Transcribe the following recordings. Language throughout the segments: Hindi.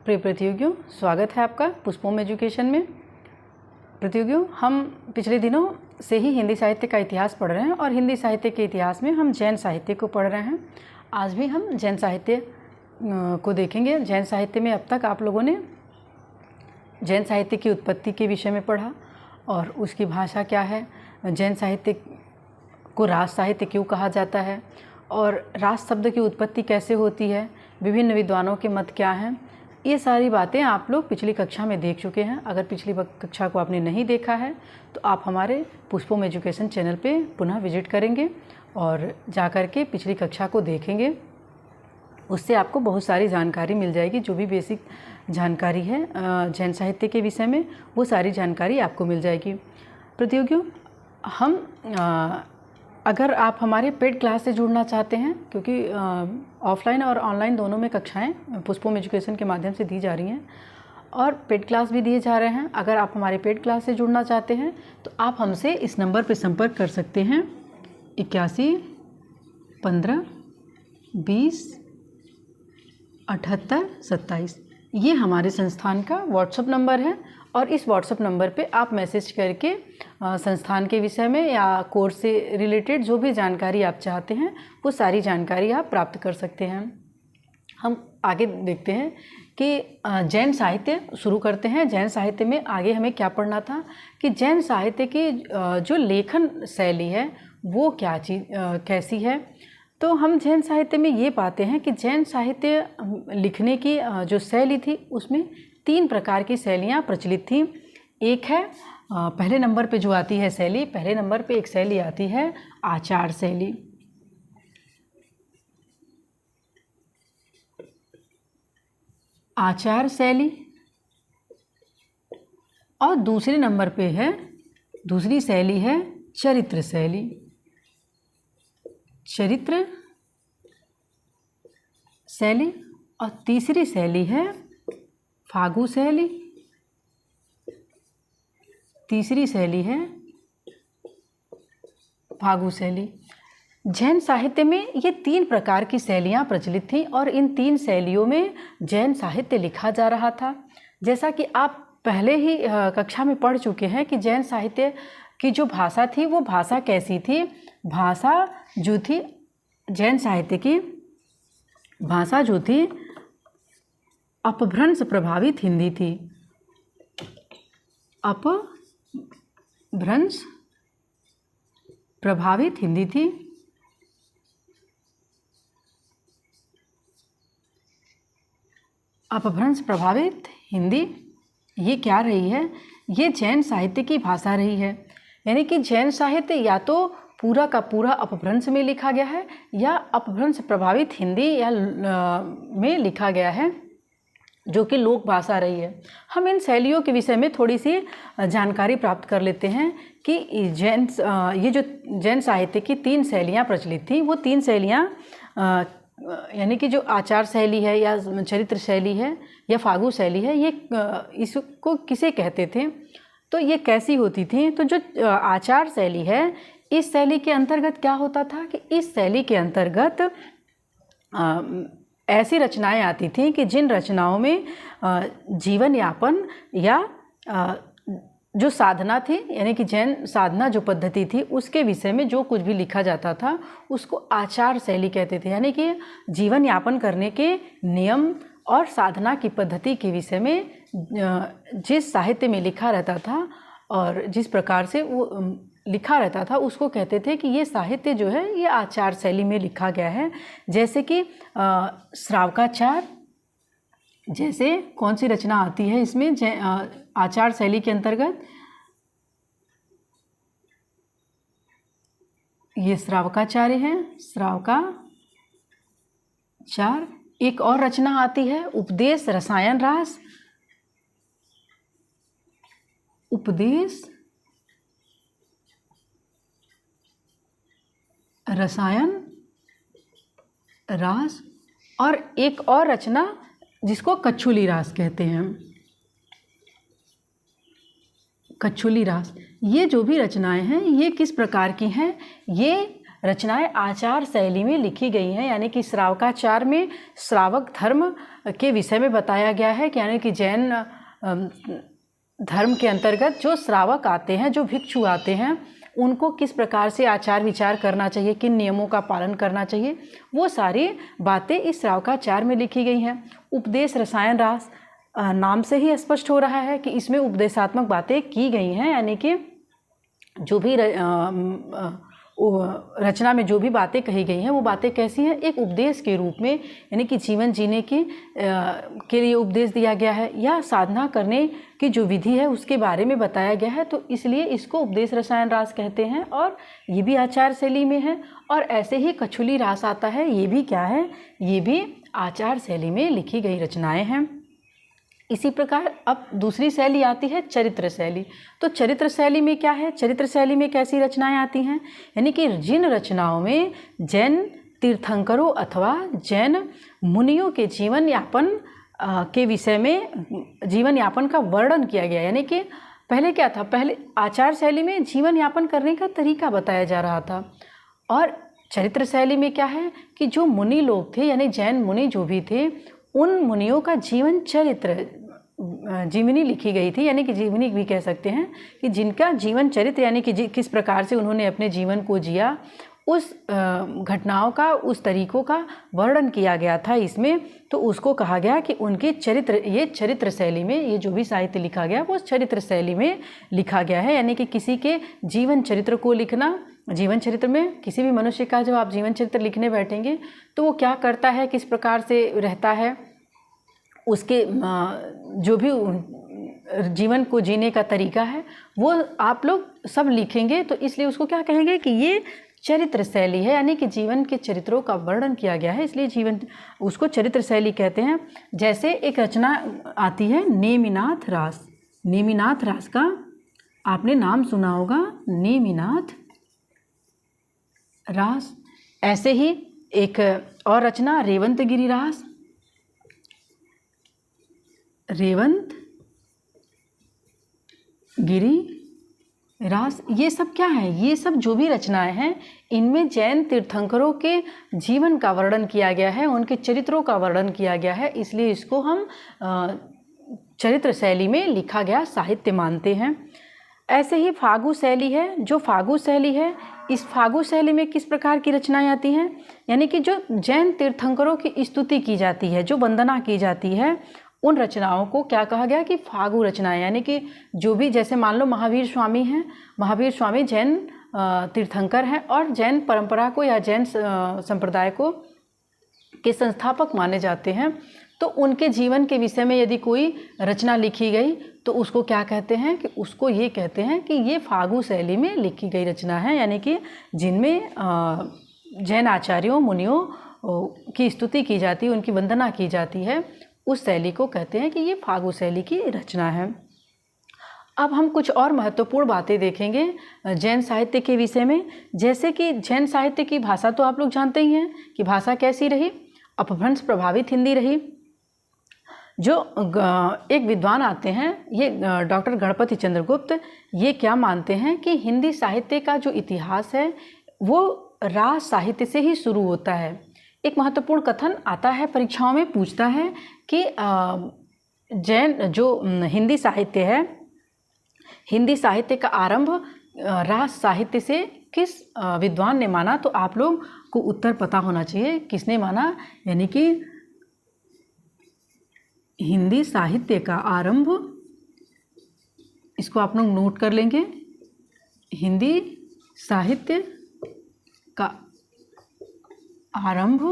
प्रिय प्रतियोगियों, स्वागत है आपका पुष्पोम एजुकेशन में। प्रतियोगियों, हम पिछले दिनों से ही हिंदी साहित्य का इतिहास पढ़ रहे हैं और हिंदी साहित्य के इतिहास में हम जैन साहित्य को पढ़ रहे हैं। आज भी हम जैन साहित्य को देखेंगे। जैन साहित्य में अब तक आप लोगों ने जैन साहित्य की उत्पत्ति के विषय में पढ़ा और उसकी भाषा क्या है, जैन साहित्य को राज साहित्य क्यों कहा जाता है और राज शब्द की उत्पत्ति कैसे होती है, विभिन्न विद्वानों के मत क्या हैं। ये सारी बातें आप लोग पिछली कक्षा में देख चुके हैं। अगर पिछली कक्षा को आपने नहीं देखा है तो आप हमारे पुष्पोम एजुकेशन चैनल पे पुनः विजिट करेंगे और जाकर के पिछली कक्षा को देखेंगे। उससे आपको बहुत सारी जानकारी मिल जाएगी। जो भी बेसिक जानकारी है जैन साहित्य के विषय में, वो सारी जानकारी आपको मिल जाएगी। प्रतियोगियों, हम अगर आप हमारे पेड क्लास से जुड़ना चाहते हैं, क्योंकि ऑफलाइन और ऑनलाइन दोनों में कक्षाएं पुष्पोम एजुकेशन के माध्यम से दी जा रही हैं और पेड क्लास भी दिए जा रहे हैं। अगर आप हमारे पेड क्लास से जुड़ना चाहते हैं तो आप हमसे इस नंबर पर संपर्क कर सकते हैं 81 15 20 78 27। ये हमारे संस्थान का व्हाट्सएप नंबर है और इस व्हाट्सएप नंबर पे आप मैसेज करके संस्थान के विषय में या कोर्स से रिलेटेड जो भी जानकारी आप चाहते हैं वो सारी जानकारी आप प्राप्त कर सकते हैं। हम आगे देखते हैं कि जैन साहित्य शुरू करते हैं। जैन साहित्य में आगे हमें क्या पढ़ना था कि जैन साहित्य की जो लेखन शैली है वो क्या चीज़ कैसी है। तो हम जैन साहित्य में ये पाते हैं कि जैन साहित्य लिखने की जो शैली थी उसमें 3 प्रकार की शैलियाँ प्रचलित थीं। एक है पहले नंबर पे जो आती है शैली, पहले नंबर पे एक शैली आती है आचार शैली। आचार शैली। और दूसरे नंबर पे है, दूसरी शैली है चरित्र शैली। चरित्र शैली। और तीसरी शैली है फागु शैली। तीसरी शैली है फागु शैली। जैन साहित्य में ये 3 प्रकार की शैलियाँ प्रचलित थीं और इन 3 शैलियों में जैन साहित्य लिखा जा रहा था। जैसा कि आप पहले ही कक्षा में पढ़ चुके हैं कि जैन साहित्य की जो भाषा थी वो भाषा कैसी थी। भाषा जो थी जैन साहित्य की भाषा जो थी अपभ्रंश प्रभावित हिंदी थी। अपभ्रंश प्रभावित हिंदी थी। अपभ्रंश प्रभावित हिंदी ये क्या रही है? ये जैन साहित्य की भाषा रही है। यानी कि जैन साहित्य या तो पूरा का पूरा अपभ्रंश में लिखा गया है या अपभ्रंश प्रभावित हिंदी या में लिखा गया है, जो कि लोक भाषा रही है। हम इन शैलियों के विषय में थोड़ी सी जानकारी प्राप्त कर लेते हैं कि ये जो जैन साहित्य की 3 शैलियाँ प्रचलित थीं, वो 3 शैलियाँ यानी कि जो आचार शैली है या चरित्र शैली है या फागु शैली है, ये इसको किसे कहते थे, तो ये कैसी होती थी। तो जो आचार शैली है, इस शैली के अंतर्गत क्या होता था कि इस शैली के अंतर्गत ऐसी रचनाएं आती थीं कि जिन रचनाओं में जीवन यापन या जो साधना थी, यानी कि जैन साधना जो पद्धति थी उसके विषय में जो कुछ भी लिखा जाता था उसको आचार शैली कहते थे। यानी कि जीवन यापन करने के नियम और साधना की पद्धति के विषय में जिस साहित्य में लिखा रहता था और जिस प्रकार से वो लिखा रहता था उसको कहते थे कि ये साहित्य जो है ये आचार शैली में लिखा गया है। जैसे कि श्रावकाचार, जैसे कौन सी रचना आती है इसमें आचार शैली के अंतर्गत, ये श्रावकाचार्य है, श्रावकाचार। एक और रचना आती है उपदेश रसायन रास। उपदेश रसायन रास। और एक और रचना जिसको कच्छुली रास कहते हैं, कच्छुली रास। ये जो भी रचनाएं हैं ये किस प्रकार की हैं? ये रचनाएं आचार शैली में लिखी गई हैं, यानी कि श्रावकाचार में श्रावक धर्म के विषय में बताया गया है, यानी कि जैन धर्म के अंतर्गत जो श्रावक आते हैं, जो भिक्षु आते हैं, उनको किस प्रकार से आचार विचार करना चाहिए, किन नियमों का पालन करना चाहिए, वो सारी बातें इस श्रावकाचार में लिखी गई हैं। उपदेश रसायन रास नाम से ही स्पष्ट हो रहा है कि इसमें उपदेशात्मक बातें की गई हैं, यानी कि जो भी रचना में जो भी बातें कही गई हैं वो बातें कैसी हैं, एक उपदेश के रूप में, यानी कि जीवन जीने के लिए उपदेश दिया गया है, या साधना करने की जो विधि है उसके बारे में बताया गया है, तो इसलिए इसको उपदेश रसायन रास कहते हैं। और ये भी आचार शैली में है। और ऐसे ही कछुली रास आता है, ये भी क्या है, ये भी आचार शैली में लिखी गई रचनाएं हैं। इसी प्रकार अब दूसरी शैली आती है चरित्र शैली। तो चरित्र शैली में क्या है, चरित्र शैली में कैसी रचनाएं आती हैं, यानी कि जिन रचनाओं में जैन तीर्थंकरों अथवा जैन मुनियों के जीवन यापन के विषय में जीवन यापन का वर्णन किया गया। यानी कि पहले क्या था, पहले आचार शैली में जीवन यापन करने का तरीका बताया जा रहा था, और चरित्र शैली में क्या है कि जो मुनि लोग थे, यानी जैन मुनि जो भी थे, उन मुनियों का जीवन चरित्र, जीवनी लिखी गई थी, यानी कि जीवनी भी कह सकते हैं कि जिनका जीवन चरित्र, यानी कि किस प्रकार से उन्होंने अपने जीवन को जिया, उस घटनाओं का, उस तरीकों का वर्णन किया गया था इसमें। तो उसको कहा गया कि उनके चरित्र, ये चरित्र शैली में, ये जो भी साहित्य लिखा गया वो चरित्र शैली में लिखा गया है। यानी कि किसी के जीवन चरित्र को लिखना, जीवन चरित्र में किसी भी मनुष्य का जब आप जीवन चरित्र लिखने बैठेंगे तो वो क्या करता है, किस प्रकार से रहता है, उसके जो भी जीवन को जीने का तरीका है वो आप लोग सब लिखेंगे, तो इसलिए उसको क्या कहेंगे कि ये चरित्र शैली है, यानी कि जीवन के चरित्रों का वर्णन किया गया है, इसलिए जीवन उसको चरित्र शैली कहते हैं। जैसे एक रचना आती है नेमिनाथ रास। नेमिनाथ रास का आपने नाम सुना होगा, नेमिनाथ रास। ऐसे ही एक और रचना रेवंत गिरी रास, रेवंत गिरी रास। ये सब क्या है, ये सब जो भी रचनाएं हैं इनमें जैन तीर्थंकरों के जीवन का वर्णन किया गया है, उनके चरित्रों का वर्णन किया गया है, इसलिए इसको हम चरित्र शैली में लिखा गया साहित्य मानते हैं। ऐसे ही फागु शैली है। जो फागु शैली है, इस फागु शैली में किस प्रकार की रचनाएं आती हैं, यानी कि जो जैन तीर्थंकरों की स्तुति की जाती है, जो वंदना की जाती है, उन रचनाओं को क्या कहा गया कि फागु रचनाएं। यानी कि जो भी, जैसे मान लो महावीर स्वामी हैं, महावीर स्वामी जैन तीर्थंकर हैं और जैन परंपरा को या जैन संप्रदाय को के संस्थापक माने जाते हैं, तो उनके जीवन के विषय में यदि कोई रचना लिखी गई तो उसको क्या कहते हैं कि उसको ये कहते हैं कि ये फागु शैली में लिखी गई रचना है, यानी कि जिनमें जैन आचार्यों मुनियों की स्तुति की जाती है, उनकी वंदना की जाती है, उस शैली को कहते हैं कि ये फागु शैली की रचना है। अब हम कुछ और महत्वपूर्ण बातें देखेंगे जैन साहित्य के विषय में। जैसे कि जैन साहित्य की भाषा तो आप लोग जानते ही हैं कि भाषा कैसी रही, अपभ्रंश प्रभावित हिंदी रही। जो एक विद्वान आते हैं, ये डॉक्टर गणपति चंद्रगुप्त, ये क्या मानते हैं कि हिंदी साहित्य का जो इतिहास है वो रास साहित्य से ही शुरू होता है। एक महत्वपूर्ण कथन आता है, परीक्षाओं में पूछता है कि जैन जो हिंदी साहित्य है, हिंदी साहित्य का आरंभ रास साहित्य से किस विद्वान ने माना, तो आप लोग को उत्तर पता होना चाहिए किसने माना। यानी कि हिंदी साहित्य का आरंभ, इसको आप लोग नोट कर लेंगे, हिंदी साहित्य का आरंभ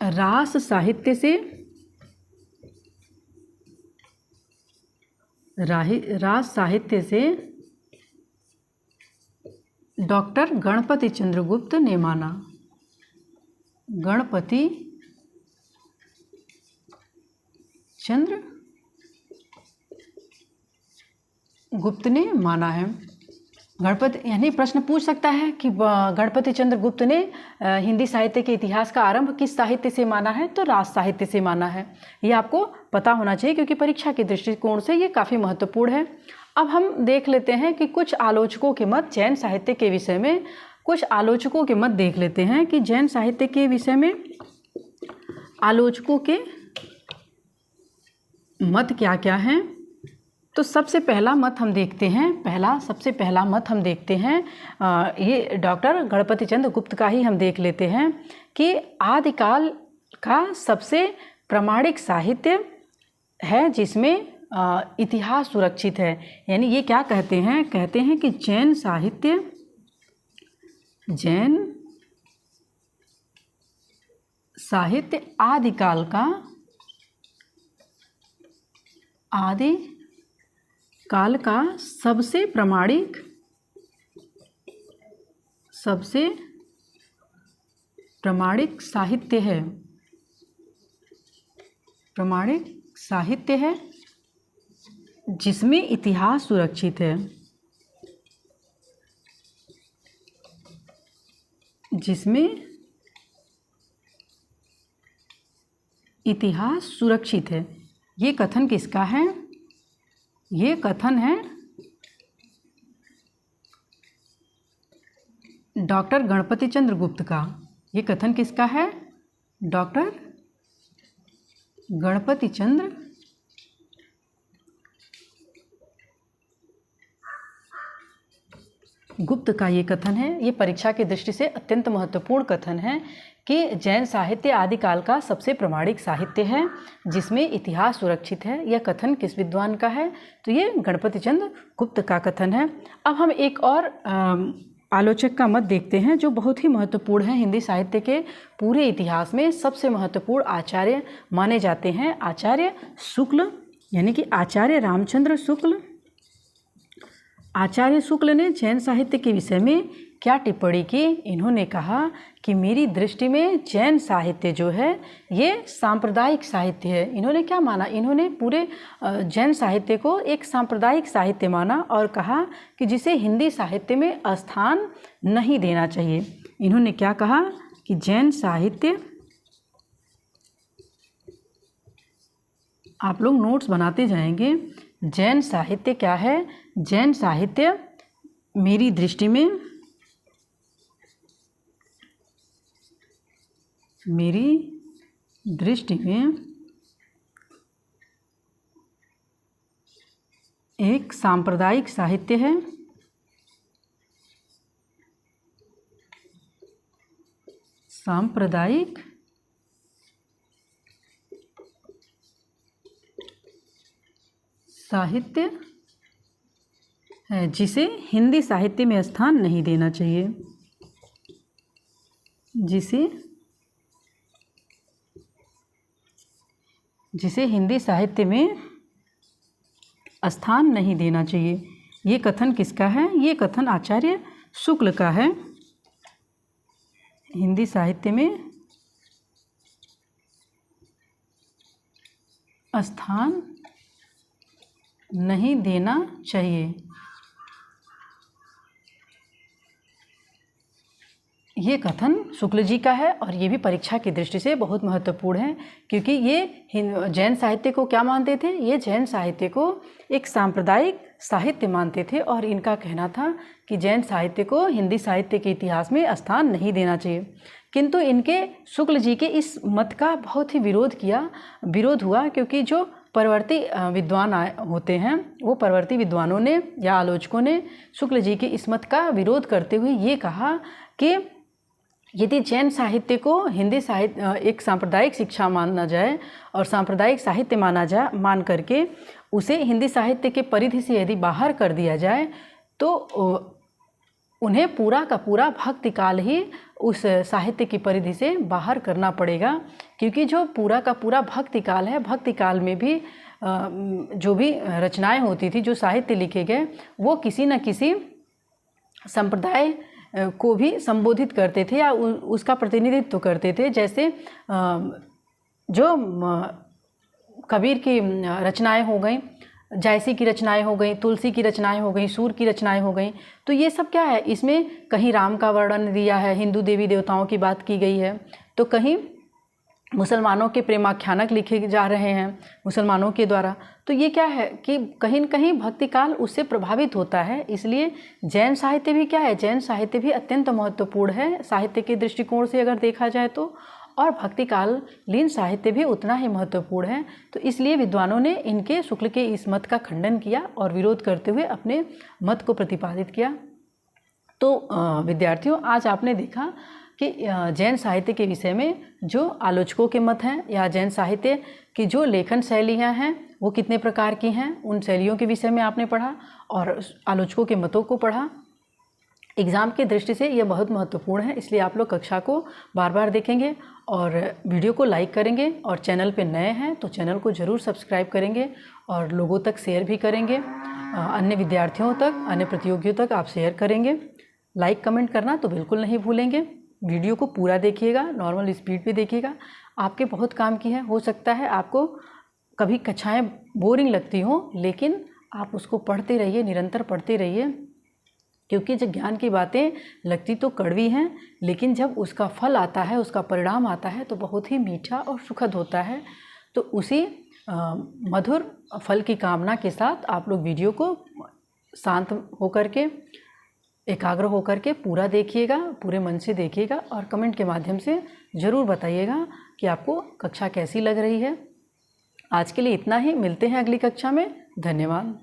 रास साहित्य से, रास साहित्य से डॉक्टर गणपति चंद्रगुप्त ने माना। गणपति चंद्र गुप्त ने माना है। गणपति, यानी प्रश्न पूछ सकता है कि गणपति चंद्रगुप्त ने हिंदी साहित्य के इतिहास का आरंभ किस साहित्य से माना है, तो रास साहित्य से माना है। ये आपको पता होना चाहिए क्योंकि परीक्षा के दृष्टिकोण से ये काफ़ी महत्वपूर्ण है। अब हम देख लेते हैं कि कुछ आलोचकों के मत जैन साहित्य के विषय में, कुछ आलोचकों के मत देख लेते हैं कि जैन साहित्य के विषय में आलोचकों के मत क्या क्या हैं। तो सबसे पहला मत हम देखते हैं, सबसे पहला मत हम देखते हैं ये डॉक्टर गणपति चंद्र गुप्त का ही हम देख लेते हैं कि आदिकाल का सबसे प्रामाणिक साहित्य है जिसमें इतिहास सुरक्षित है। यानी ये क्या कहते हैं कि जैन साहित्य आदिकाल का सबसे प्रामाणिक साहित्य है, जिसमें इतिहास सुरक्षित है, ये कथन किसका है? ये कथन है डॉक्टर गणपति चंद्र गुप्त का। ये कथन किसका है? डॉक्टर गणपति चंद्र गुप्त का ये कथन है। ये परीक्षा की दृष्टि से अत्यंत महत्वपूर्ण कथन है कि जैन साहित्य आदिकाल का सबसे प्रामाणिक साहित्य है जिसमें इतिहास सुरक्षित है। यह कथन किस विद्वान का है? तो ये गणपति चंद्र गुप्त का कथन है। अब हम एक और आलोचक का मत देखते हैं जो बहुत ही महत्वपूर्ण है। हिंदी साहित्य के पूरे इतिहास में सबसे महत्वपूर्ण आचार्य माने जाते हैं आचार्य शुक्ल, यानी कि आचार्य रामचंद्र शुक्ल। आचार्य शुक्ल ने जैन साहित्य के विषय में क्या टिप्पणी की? इन्होंने कहा कि मेरी दृष्टि में जैन साहित्य जो है ये सांप्रदायिक साहित्य है। इन्होंने क्या माना? इन्होंने पूरे जैन साहित्य को एक सांप्रदायिक साहित्य माना और कहा कि जिसे हिंदी साहित्य में स्थान नहीं देना चाहिए। इन्होंने क्या कहा कि जैन साहित्य, आप लोग नोट्स बनाते जाएंगे, जैन साहित्य क्या है? जैन साहित्य मेरी दृष्टि में एक सांप्रदायिक साहित्य है, सांप्रदायिक साहित्य है जिसे हिंदी साहित्य में स्थान नहीं देना चाहिए, जिसे हिंदी साहित्य में स्थान नहीं देना चाहिए। ये कथन किसका है? ये कथन आचार्य शुक्ल का है। हिंदी साहित्य में स्थान नहीं देना चाहिए। ये कथन शुक्ल जी का है और ये भी परीक्षा की दृष्टि से बहुत महत्वपूर्ण है क्योंकि ये जैन साहित्य को क्या मानते थे? ये जैन साहित्य को एक सांप्रदायिक साहित्य मानते थे और इनका कहना था कि जैन साहित्य को हिंदी साहित्य के इतिहास में स्थान नहीं देना चाहिए। किंतु इनके शुक्ल जी के इस मत का बहुत ही विरोध हुआ क्योंकि जो परवर्ती विद्वान होते हैं वो परवर्ती विद्वानों ने या आलोचकों ने शुक्ल जी के इस मत का विरोध करते हुए ये कहा कि यदि जैन साहित्य को हिंदी साहित्य एक सांप्रदायिक शिक्षा माना जाए और सांप्रदायिक साहित्य मान करके उसे हिंदी साहित्य के परिधि से यदि बाहर कर दिया जाए तो उन्हें पूरा का पूरा भक्ति काल ही उस साहित्य की परिधि से बाहर करना पड़ेगा क्योंकि जो पूरा का पूरा भक्ति काल है, भक्ति काल में भी जो भी रचनाएं होती थी, जो साहित्य लिखे गए वो किसी न किसी संप्रदाय को भी संबोधित करते थे या उसका प्रतिनिधित्व करते थे। जैसे जो कबीर की रचनाएं हो गई, जायसी की रचनाएं हो गई, तुलसी की रचनाएं हो गई, सूर की रचनाएं हो गई, तो ये सब क्या है? इसमें कहीं राम का वर्णन दिया है, हिंदू देवी देवताओं की बात की गई है, तो कहीं मुसलमानों के प्रेमाख्यानक लिखे जा रहे हैं मुसलमानों के द्वारा, तो ये क्या है कि कहीं न कहीं भक्ति काल उससे प्रभावित होता है। इसलिए जैन साहित्य भी क्या है, जैन साहित्य भी अत्यंत महत्वपूर्ण है साहित्य के दृष्टिकोण से अगर देखा जाए तो, और भक्ति कालीन साहित्य भी उतना ही महत्वपूर्ण है। तो इसलिए विद्वानों ने इनके शुक्ल के इस मत का खंडन किया और विरोध करते हुए अपने मत को प्रतिपादित किया। तो विद्यार्थियों, आज आपने देखा कि जैन साहित्य के विषय में जो आलोचकों के मत हैं या जैन साहित्य की जो लेखन शैलियाँ हैं वो कितने प्रकार की हैं, उन शैलियों के विषय में आपने पढ़ा और आलोचकों के मतों को पढ़ा। एग्ज़ाम की दृष्टि से ये बहुत महत्वपूर्ण है, इसलिए आप लोग कक्षा को बार बार देखेंगे और वीडियो को लाइक करेंगे, और चैनल पे नए हैं तो चैनल को ज़रूर सब्सक्राइब करेंगे और लोगों तक शेयर भी करेंगे, अन्य विद्यार्थियों तक, अन्य प्रतियोगियों तक आप शेयर करेंगे। लाइक कमेंट करना तो बिल्कुल नहीं भूलेंगे। वीडियो को पूरा देखिएगा, नॉर्मल स्पीड पे देखिएगा, आपके बहुत काम की है। हो सकता है आपको कभी कक्षाएँ बोरिंग लगती हों, लेकिन आप उसको पढ़ते रहिए, निरंतर पढ़ते रहिए, क्योंकि जब ज्ञान की बातें लगती तो कड़वी हैं, लेकिन जब उसका फल आता है, उसका परिणाम आता है तो बहुत ही मीठा और सुखद होता है। तो उसी मधुर फल की कामना के साथ आप लोग वीडियो को शांत होकर के, एकाग्र होकर के पूरा देखिएगा, पूरे मन से देखिएगा और कमेंट के माध्यम से ज़रूर बताइएगा कि आपको कक्षा कैसी लग रही है। आज के लिए इतना ही, मिलते हैं अगली कक्षा में। धन्यवाद।